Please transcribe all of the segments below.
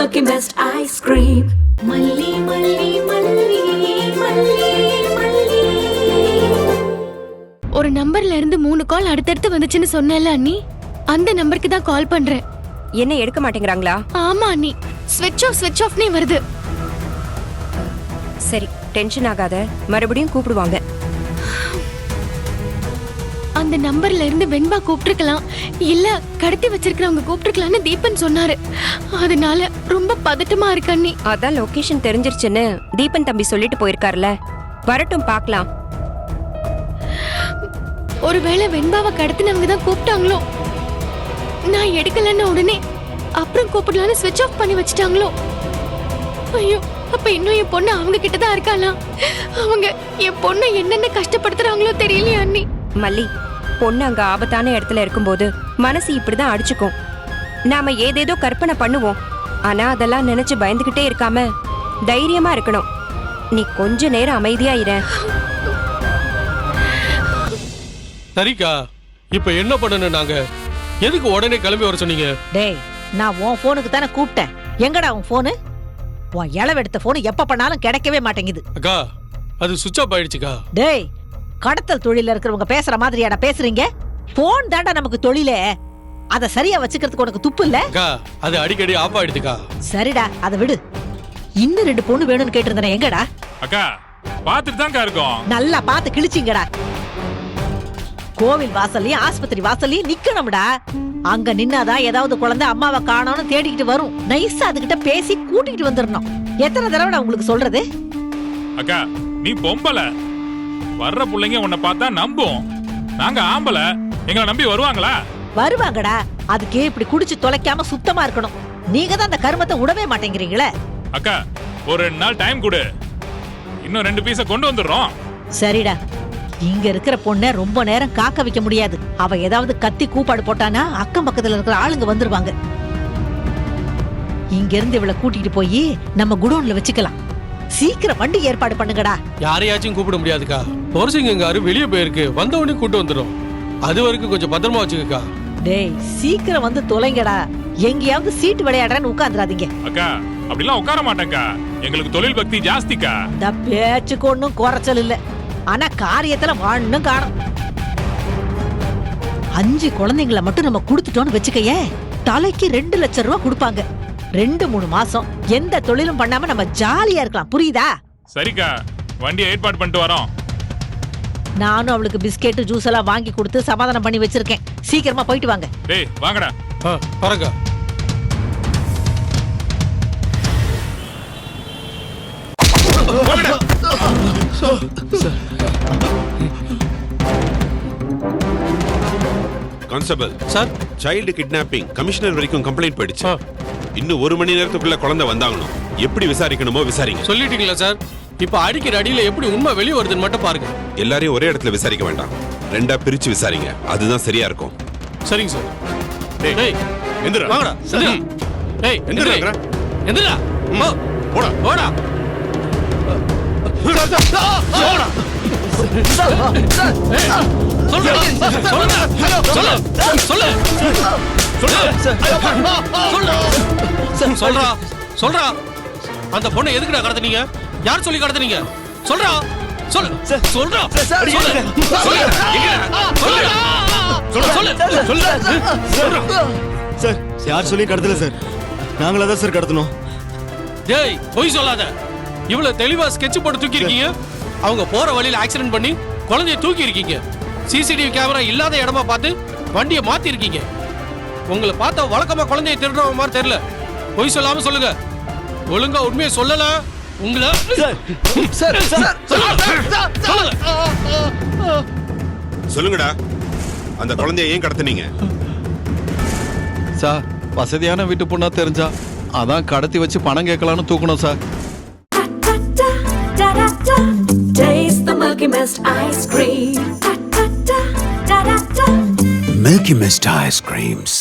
Milky Mist ice cream. Malli, malli, malli, malli, malli. ஒரு நம்பர்ல இருந்து 3 கால் அடுத்தடுத்து வந்துச்சுன்னு சொன்னேன்ல அண்ணி, அந்த நம்பருக்கு தான் கால் பண்றேன். என்ன எடுக்க மாட்டேங்கறாங்களா? ஆமா அண்ணி, ஸ்விட்ச் ஆஃப்னே வருது. சரி, டென்ஷன் ஆகாத, மறுபடியும் கூப்பிடுவாங்க. அந்த நம்பர்ல இருந்து வெண்பா கூப்பிட்டுருக்கலாம், இல்ல கடத்தி வச்சிருக்கிறவங்க கூப்பிட்டுருக்கலாம்னு தீபன் சொன்னாரு. அதனால ரொம்ப பதட்டமா இருக்கு அண்ணி. அதான் லொகேஷன் தெரிஞ்சிருச்சுன்னு தீபன் தம்பி சொல்லிட்டு போயிருக்காருல, வரட்டும் பார்க்கலாம். ஒருவேளை வெண்பாவை கடத்தினவங்க தான் கூப்பிட்டாங்களோ, நான் எடுக்கலன்னு உடனே அப்புறம் கூப்பிடலான்னு ஸ்விட்ச் ஆஃப் பண்ணி வச்சிட்டாங்களோ. ஐயோ, அப்ப இன்னும் என் பொண்ணு அவங்க கிட்டதான் இருக்காளா? அவங்க என் பொண்ணை என்னென்ன கஷ்டப்படுத்துறாங்களோ தெரியலையா அண்ணி. மல்லி, பொண்ணு அங்க ஆபத்தான இடத்துல இருக்கும்போது மனசு இப்படிதான் அடிச்சுக்கும். நாம ஏதேதோ கற்பனை பண்ணுவோம், ஆனா அதெல்லாம் நினைச்சு பயந்துகிட்டே இருக்காம தைரியமா இருக்கணும். நீ கொஞ்ச நேரம் அமைதியா இரு. சரிக்கா, இப்ப என்ன பண்ணணும்? நாங்க எதுக்கு உடனே கிளம்பி வர சொன்னீங்க? டேய், நான் உன் போனுக்கு தானே கூப்பிட்டேன். எங்கடா உன் போனு? உன் இளவெடுத்த போனு எப்ப பண்ணாலும் கிடைக்கவே மாட்டேங்குது. அக்கா, அது சுவிட்ச் ஆஃப் ஆயிடுச்சுக்கா. டேய், கடத்தல் தொழில இருக்கிறவங்க பேசுற மாதிரியாடா பேசுறீங்க? போன் தாண்டா நமக்கு தொழிலே. அத சரியா வச்சுக்கிறதுக்கு உனக்கு துப்பு இல்ல? அக்கா, அது அடிக்கடி ஆஃப் ஆயிடுதுக்கா. சரிடா, அத விடு. இன்னும் 2 பொண்ணு வேணும்னு கேட்டிருந்தேன், எங்கடா? அக்கா, பாத்துட்டு தான் இருக்கோம். நல்லா பாத்து கிழிச்சிங்கடா. கோவில் வாசல்லையும் ஆஸ்பத்திரி வாசல்லையும் நிக்கணும்டா. அங்க நின்னாதான் ஏதாவது குழந்தை அம்மாவை காணோம்னு தேடிக்கிட்டு வரும். நைஸா அதுகிட்ட பேசி கூட்டிக்கிட்டு வந்துடணும். எத்தனை தடவை நான் உங்களுக்கு சொல்றது? அக்கா, நீ பொம்பளை, வர்ற பிள்ளைங்க உன்னை பார்த்தா நம்பும். நாங்க ஆம்பளை, எங்களை நம்பி வருவாங்களா? வருவாங்கடா. அதுக்கு இப்படி குடிச்சு தொலைக்காம சுத்தமா இருக்கணும். நீங்க தான் அந்த கருமத்தை விடவே மாட்டேங்கிறீங்களே. அக்கா, ஒரு 2 நாள் டைம் கொடு, இன்னும் 2 பீஸ கொண்டு வந்துடுறோம். சரிடா, இங்க இருக்கிற பொண்ண ரொம்ப நேரம் காக்க வைக்க முடியாது. அவ ஏதாவது கத்தி கூப்பாடு போட்டானா அக்கம் பக்கத்துல இருக்கிற ஆளுங்க வந்துருவாங்க. இங்க இருந்து இவளை கூட்டிட்டு போய் நம்ம குடோன்ல வச்சுக்கலாம். சீக்கிரம் வண்டி ஏற்பாடு பண்ணுங்கடா. யாரையாச்சும் கூப்பிட முடியாதுக்கா. போர்சிங்காரு வெளியே போயிருக்கு, வந்த உடனே கூட்டு வந்துடும். அது வரைக்கும் கொஞ்சம் பத்திரமா வச்சுக்கா. டேய், சீக்கிரம் வந்து தொலைங்கடா. எங்கேயாவது சீட்டு விளையாடுறேன்னு உட்காந்துராதீங்க. அக்கா, அப்படிலாம் உட்கார மாட்டேங்கா, எங்களுக்கு தொழில் பக்தி ஜாஸ்திக்கா. இந்த பேச்சுக்கு ஒன்னும் குறைச்சல் இல்ல, ஆனா காரியத்துல வாழணும் காணும். 5 குழந்தைங்களை மட்டும் நம்ம குடுத்துட்டோம்னு வச்சுக்கையே, தலைக்கு 2 லட்சம் ரூபாய் கொடுப்பாங்க. 2-3 மாசம் எந்த தொழிலும் பண்ணாம நம்ம ஜாலியா இருக்கலாம். புரியுதா? சரிக்கா, வண்டியை ஏற்பாடு பண்ணிட்டு வரோம். நானும் அவளுக்கு பிஸ்கெட் ஜூஸ் எல்லாம் வாங்கி கொடுத்து சமாதானம் பண்ணி வச்சிருக்கேன். சீக்கிரமா போயிட்டு வாங்க. டேய், வாங்கடா. பாருங்க. Constable sir, child kidnapping commissioner வரைக்கும் கம்ப்ளைண்ட் போயிடுச்சு. இன்னும் 1 மணி நேரத்துக்குள்ள குழந்தை வந்தாங்கணும். எப்படி விசாரிக்கணுமோ விசாரிங்க. சொல்லிட்டீங்களா சார்? இப்ப அடிக்கிற அடியில எப்படி உண்மை வெளியே வருதுன்னு மட்டும் பாருங்க. எல்லாரையும் ஒரே இடத்துல விசாரிக்க வேண்டாம், 2ஆ பிரிச்சு விசாரிங்க. அதுதான் சரியா இருக்கும். சரிங்க சார். டேய், எந்திரா. வாங்கடா. டேய், எந்திரா. எந்திரா. போடா, போடா. சொல்றா, அந்த பொண்ணை எதுக்குடா கடத்துனீங்க? யார் சொல்லி கடத்துனீங்க? சொல்றா, சொல்லு. சொல்றா, சார், யார் சொல்லி கடத்தல சார், நாங்களா தான் சார் கடத்தணும். டேய், பொய் சொல்லாத. இவ்வளவு தெளிவா ஸ்கெட்ச் போட்டு தூக்கி இருக்கீங்க. அவங்க போற வழியில ஆக்சிடென்ட் பண்ணி குழந்தைய தூக்கி இருக்கீங்க. சிசிடிவி கேமரா இல்லாத இடமா பார்த்து வண்டியை மாத்தி இருக்கீங்க. உங்களை பார்த்தா வழக்கமா குழந்தைய திருடுற மாதிரி தெரியல. பொய் சொல்லாம சொல்லுங்க. ஒழுங்கா உண்மையை சொல்லல உங்களை. சொல்லுங்கடா, அந்த குழந்தைய ஏன் கடத்துனீங்க? சார், வசதியான வீட்டு பொண்ணா தெரிஞ்சா அதான் கடத்தி வச்சு பணம் கேட்கலான்னு தூக்கணும் sir. Taste the Milky Mist ice cream. Milky Mist ice creams.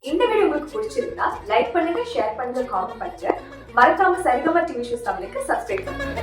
இந்த வீடியோ உங்களுக்கு பிடிச்சிருந்தா லைக் பண்ணுங்க, ஷேர் பண்ணுங்க, காமெண்ட் பண்ணுங்க. மறக்காம சரிகமா டிவி ஷோஸ் தமிழுக்கு சப்ஸ்கிரைப் பண்ணுங்க.